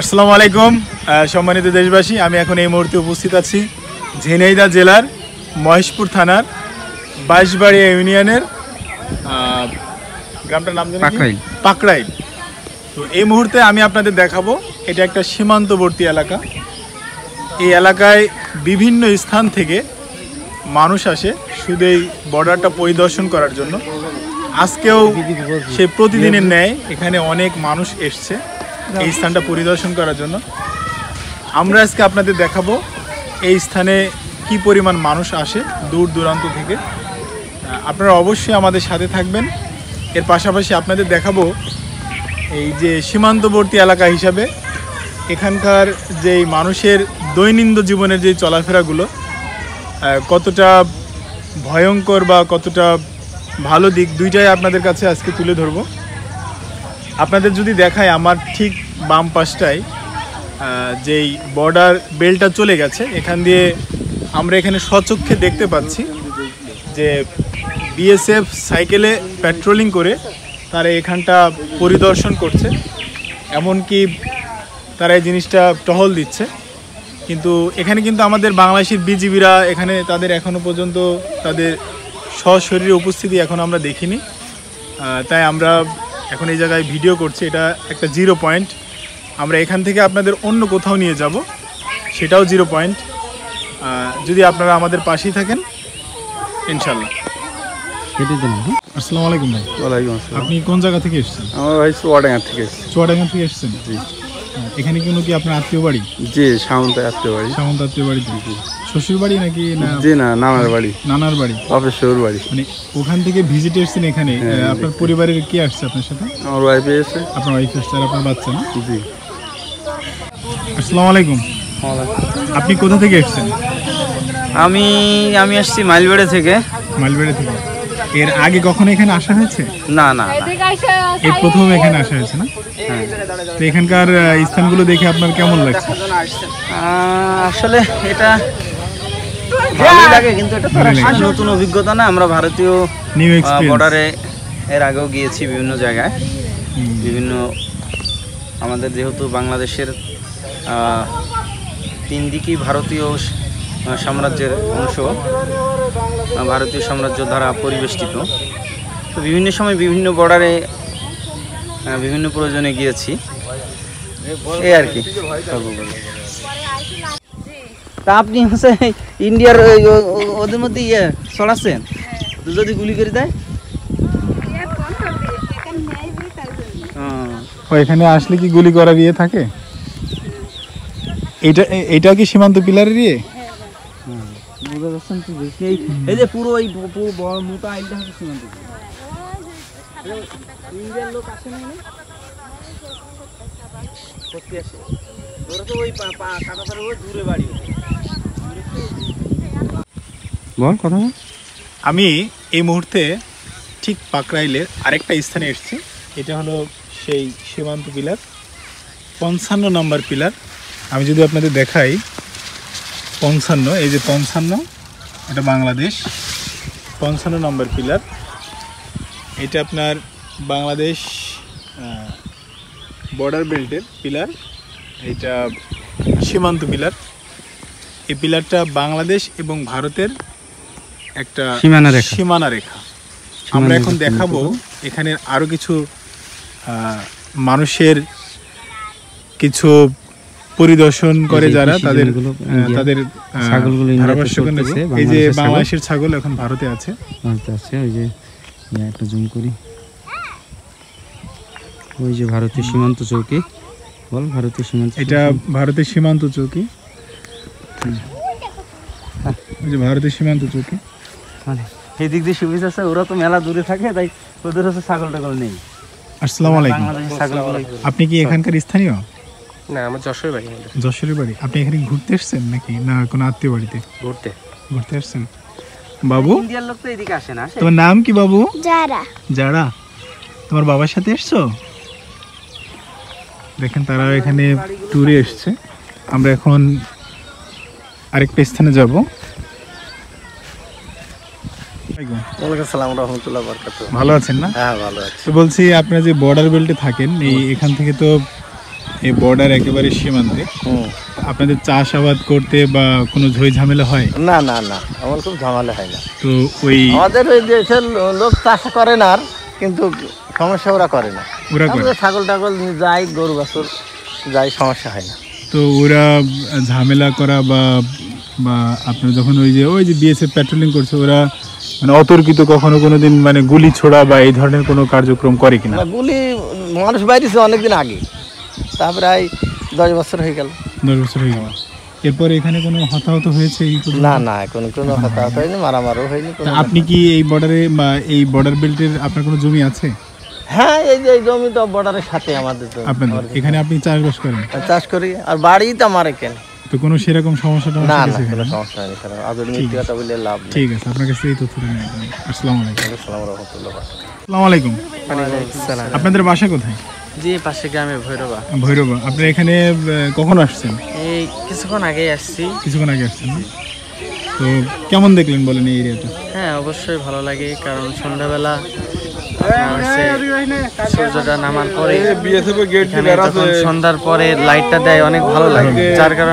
আসসালামু আলাইকুম সম্মানিত দেশবাসী, আমি এখন এই মুহূর্তে উপস্থিত আছি ঝিনাইদহ জেলার মহেশপুর থানার বাইশবাড়ি ইউনিয়নের গ্রামটার নাম জানি পাকরাইল। তো এই মুহূর্তে আমি আপনাদের দেখাবো, এটা একটা সীমান্তবর্তী এলাকা। এই এলাকায় বিভিন্ন স্থান থেকে মানুষ আসে শুধু এই বর্ডারটা পরিদর্শন করার জন্য। আজকেও সে প্রতিদিনের ন্যায় এখানে অনেক মানুষ এসছে এই স্থানটা পরিদর্শন করার জন্য। আমরা আজকে আপনাদের দেখাবো এই স্থানে কি পরিমাণ মানুষ আসে দূর দূরান্ত থেকে। আপনারা অবশ্যই আমাদের সাথে থাকবেন। এর পাশাপাশি আপনাদের দেখাবো এই যে সীমান্তবর্তী এলাকা হিসাবে এখানকার যেই মানুষের দৈনন্দিন জীবনের যে চলাফেরাগুলো কতটা ভয়ঙ্কর বা কতটা ভালো দিক, দুইটাই আপনাদের কাছে আজকে তুলে ধরবো। আপনাদের যদি দেখায়, আমার ঠিক বাম পাশটায় যেই বর্ডার বেল্টটা চলে গেছে, এখান দিয়ে আমরা এখানে স্বচক্ষে দেখতে পাচ্ছি যে বিএসএফ সাইকেলে পেট্রোলিং করে তারা এখানটা পরিদর্শন করছে, এমনকি তারা এই জিনিসটা টহল দিচ্ছে। কিন্তু এখানে কিন্তু আমাদের বাংলাদেশের বিজিবিরা এখানে তাদের এখনও পর্যন্ত তাদের সশরীরে উপস্থিতি এখন আমরা দেখিনি। তাই আমরা এখন এই জায়গায় ভিডিও করছি। এটা একটা 0 পয়েন্ট। আমরা এখান থেকে আপনাদের অন্য কোথাও নিয়ে যাব, সেটাও 0 পয়েন্ট, যদি আপনারা আমাদের পাশেই থাকেন ইনশাল্লাহ। আসসালামু আলাইকুম ভাই। ওয়ালাইকুম আসসালাম। আপনি কোন জায়গা থেকে এসেছেন? আমার ভাই চুয়াডাঙ্গা থেকে এসেছি। চুয়াডাঙ্গা থেকে এসেছেন? জি। এখানে কোনো কি আপনার আত্মীয় বাড়ি? জি, সামন্ত আত্মীয় বাড়ি। সামন্ত আত্মীয় বাড়ি? জি। শ্বশুর বাড়ি নাকি? না, জি না, নানার বাড়ি। নানার বাড়ি, বাপের শ্বশুর বাড়ি। মানে ওখান থেকে ভিজিট এসেছেন এখানে? আপনার পরিবারের কে আসছে আপনার সাথে? আমার ওয়াইফ এসেছে। আপনার ওয়াইফ আসছে আর আপনার বাচ্চা না? জি। আসসালামু আলাইকুম। আপনি কোথা থেকে এসেছেন? আমি আসছি মাইলবেড়ে থেকে। মাইলবেড়ে থেকে? এর আগে কখনো এখানে আসা হয়েছে? না না, এই প্রথম এখানে আসা হয়েছে না? তো এখানকার স্থানগুলো দেখে আপনার কেমন লাগছে? আসলে এটা ভালোই লাগে, কিন্তু এটা নতুন অভিজ্ঞতা না। আমরা ভারতীয় বর্ডারে এর আগেও গিয়েছি বিভিন্ন জায়গায়, বিভিন্ন আমাদের যেহেতু বাংলাদেশের 3 দিকেই ভারতীয় সাম্রাজ্যের অংশ, ভারতীয় সাম্রাজ্য দ্বারা পরিবেষ্টিত। তো বিভিন্ন সময় বিভিন্ন বর্ডারে বিভিন্ন প্রয়োজনে গিয়েছি, এই আর কি। তা আপনি হচ্ছে ইন্ডিয়ার ওদের মধ্যে ছড়াচ্ছেন, যদি গুলি করে দেয়? এখানে আসলে কি গুলি করার ইয়ে থাকে? এটা কি সীমান্ত পিলারের ইয়ে? বুঝা যাচ্ছেন তো? এই যে পুরো এই বড় মোটা আইলটা হচ্ছে সীমান্ত। ইন্ডিয়ার লোক আসে না করতে আসে, ওরা তো ওই কাটাতার ওই দূরে বাড়ি। বল কথা। আমি এই মুহূর্তে ঠিক পাকরাইলের আরেকটা স্থানে এসেছি। এটা হলো সেই সীমান্ত পিলার, 55 নম্বর পিলার। আমি যদি আপনাদের দেখাই, 55, এই যে 55, এটা বাংলাদেশ। 55 নম্বর পিলার, এটা আপনার বাংলাদেশ বর্ডার বেল্টের পিলার। এটা সীমান্ত পিলার। এই পিলারটা বাংলাদেশ এবং ভারতের একটা সীমানা রেখা। আমরা এখন দেখাবো এখানে আরো কিছু মানুষের কিছু পরিদর্শন করে যারা তাদের এই যে বাংলাদেশের ছাগল এখন ভারতে আছে। ওই যে একটা জুম করি, ওই যে ভারতীয় সীমান্ত চৌকি। বল, ভারতীয় সীমান্ত, এটা ভারতের সীমান্ত চৌকি। ওই যে ভারতের সীমান্ত চৌকি, এই দিক দিয়ে সুবিধা আছে। ওরা তো মেলা দূরে থাকে, তাই ওদের হচ্ছে ছাগল টাগল নেই। আসসালামু আলাইকুম। আপনি কি এখানকার স্থানীয়? না, আমার যশোরের বাড়ি। যশোরের বাড়ি? আপনি এখানে ঘুরতে এসেছেন নাকি না কোনো আত্মীয় বাড়িতে? ঘুরতে এসেছেন। বাবু, ইন্ডিয়ার লোক তো এদিকে আসে না। তোমার নাম কি বাবু? যারা। যারা? তোমার বাবার সাথে এসছো? দেখেন তারা এখানে ট্যুরে এসছে। আমরা এখন আরেকটা স্থানে যাব। ওয়ালাইকুম ভালো আছেন না? হ্যাঁ, ভালো আছি। তো বলছি, আপনারা যে বর্ডার বেল্টে থাকেন, এই এখান থেকে তো এই বর্ডার একেবারে সীমান্তে আপনাদের চাষাবাদ করতে বা কোনো ঝই ঝামেলা হয়? না না না, আমার খুব ঝামেলা হয় না। তো ওই আমাদের ওই দেশের লোক চাষ করে না, আর কিন্তু সমস্যা ওরা করে না। ওরা করে? আমরা ছাগল টাগল নিয়ে যাই, গরু বাছুর যাই, সমস্যা হয় না। তো ওরা ঝামেলা করা বা বা আপনার যখন ওই যে বিএসএফ প্যাট্রোলিং করছে, ওরা মানে অতর্কিত কখনো কোনো দিন মানে গুলি ছোড়া বা এই ধরনের কোনো কার্যক্রম করে কিনা? না, গুলি মানুষ বাইরেছে অনেকদিন আগে, তারপরে 10 বছর হয়ে গেল। 10 বছর হয়ে গেল। এরপরে এখানে কোনো হতাহত হয়েছে এই পর্যন্ত? না না, কোনো হতাহত হয়নি, মারামারও হয়নি। তা আপনি কি এই বর্ডারে বা এই বর্ডার বেল্টের আপনার কোনো জমি আছে? হ্যাঁ, এই যে এই জমি তো বর্ডারের সাথে আমাদের জমি। আপনাদের এখানে আপনি চাষবাস করেন? চাষ করি, আর বাড়ি তো আমার এখানে। তো কোনো সেরকম সমস্যাটা না না, হচ্ছে কোনো এখানে? সমস্যা হয়নি স্যার। আদর মিথ্যে কথা বলে লাভ নেই। ঠিক আছে, আপনার কাছে এই তথ্যটা নিয়ে আসলাম। আসসালামু আলাইকুম। আসসালামু রহমতুল্লাহ। আসসালামু আলাইকুম। আপনাদের বাসা কোথায়? জি, পাশে গ্রামে ভৈরবা। ভৈরবা। আপনি এখানে কখন আসছেন? এই কিছুক্ষণ আগেই আসছি। কিছুক্ষণ আগে আসছেন না? তো কেমন দেখলেন বলেন এই এরিয়াটা? হ্যাঁ, অবশ্যই ভালো লাগে, কারণ সন্ধ্যাবেলা আপনার হচ্ছে সূর্যটা নামার পরে বিএসএফ গেট এখানে যখন সন্ধ্যার পরে লাইটটা দেয় অনেক ভালো লাগে, যার কারণে